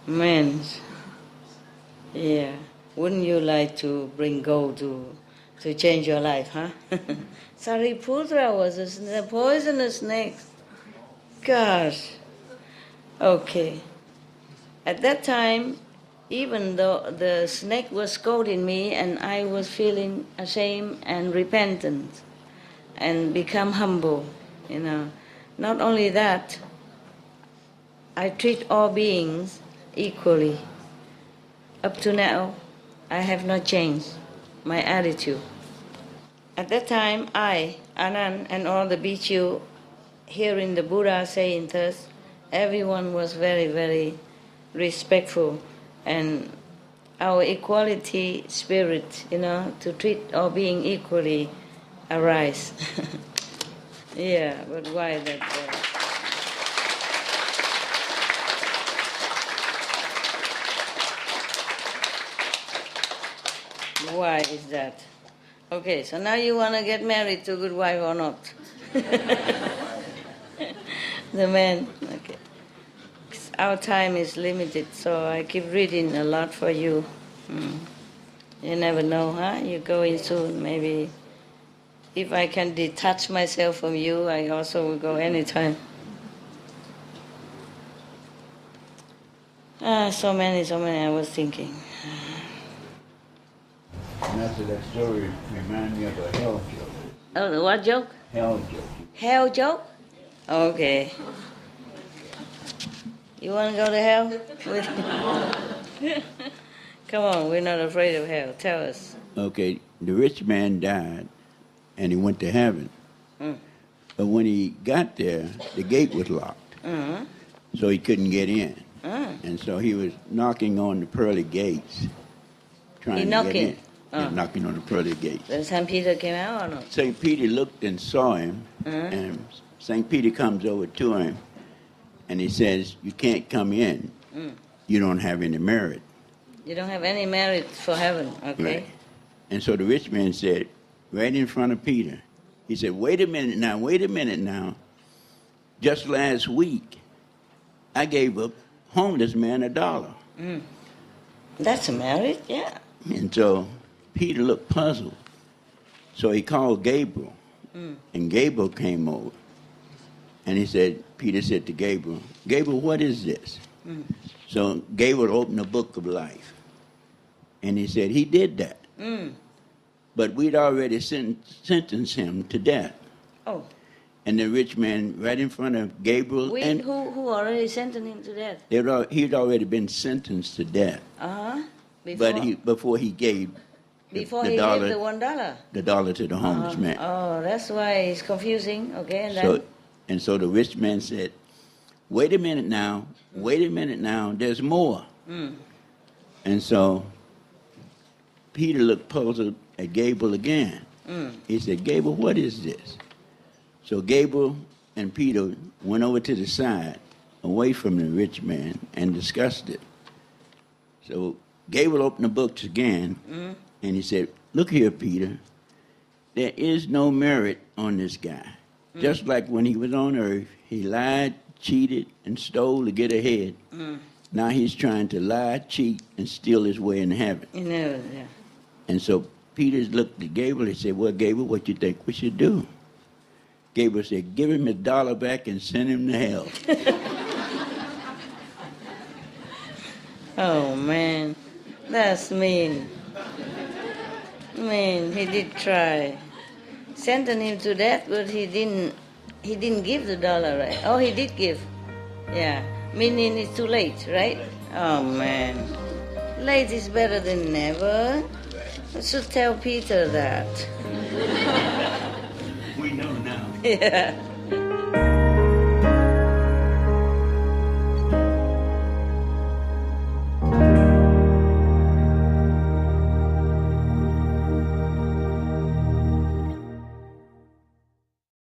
Man. Yeah. Wouldn't you like to bring gold to change your life, huh? Sariputra was a poisonous snake. Gosh. Okay. At that time, even though the snake was scolding me and I was feeling ashamed and repentant and become humble, Not only that, I treat all beings equally. Up to now, I have not changed my attitude. At that time, I, Anand, and all the bhikkhu hearing the Buddha saying thus, everyone was very, very respectful, and our equality spirit, to treat all beings equally arise. Yeah, but why that? Why is that? Okay, so now you want to get married to a good wife or not? The man, okay. Our time is limited, so I keep reading a lot for you. You never know, huh? You're going soon, maybe. If I can detach myself from you, I also will go anytime. So many, I was thinking. Master, that story reminds me of a hell joke. Oh, what joke? Hell joke. Hell joke? Okay. You want to go to hell? Come on, we're not afraid of hell. Tell us. Okay, the rich man died, and he went to heaven. But when he got there, the gate was locked, so he couldn't get in. And so he was knocking on the pearly gates, trying He to knocking? get in. Yeah, knocking on the pearly gates. Then St. Peter came out or not? St. Peter looked and saw him, and St. Peter comes over to him, and he says, "You can't come in. You don't have any merit." You don't have any merit for heaven, okay? Right. And so the rich man said, right in front of Peter, he said, wait a minute now. Just last week, I gave a homeless man $1. That's a merit, yeah. And so Peter looked puzzled. So he called Gabriel, and Gabriel came over. And Peter said to Gabriel, "Gabriel, what is this?" So Gabriel opened the book of life. And he said, he did that. But we'd already sentenced him to death. Oh. And the rich man, right in front of Gabriel. Who already sentenced him to death? He'd already been sentenced to death. Before he gave Before he gave the $1? The dollar to the homeless man. Oh, that's why it's confusing. Okay, and so the rich man said, wait a minute now, there's more. And so Peter looked puzzled at Gabriel again. He said, "Gabriel, what is this?" So Gabriel and Peter went over to the side, away from the rich man, and discussed it. So Gabriel opened the books again, and he said, "Look here, Peter, there is no merit on this guy. Just like when he was on earth, he lied, cheated, and stole to get ahead. Now he's trying to lie, cheat, and steal his way in heaven." Yeah. And so Peter looked at Gabriel and said, "Well, Gabriel, what do you think we should do?" Gabriel said, "Give him $1 back and send him to hell." Oh, man. That's mean. Man, he did try. Sentenced him to death, but he didn't give the $1, right? Oh, he did give. Yeah. Meaning it's too late, right? Oh, man. Late is better than never. I should tell Peter that. We know now. Yeah.